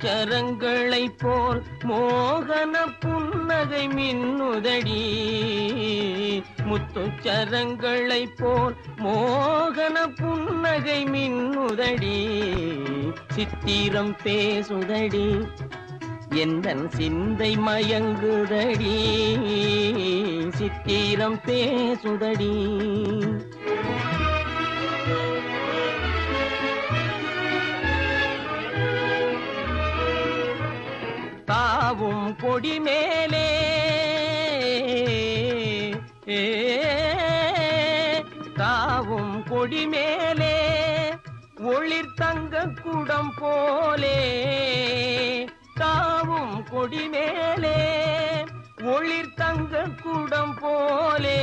முத்துச்சரங்களைப் போல் மோகன புன்னகை மின்னுதடி. முத்துச்சரங்களைப் போல் மோகன புன்னகை மின்னுதடி. சித்திரம் பேசுதடி, எந்தன் சிந்தை மயங்குதடி. சித்திரம் பேசுதடி. தாவும் கொடி மேலே தாவும் கொடி மேலே ஒளிர் தங்க குடம் போலே. தாவும் கொடி மேலே ஒளிர் தங்க குடம் போலே.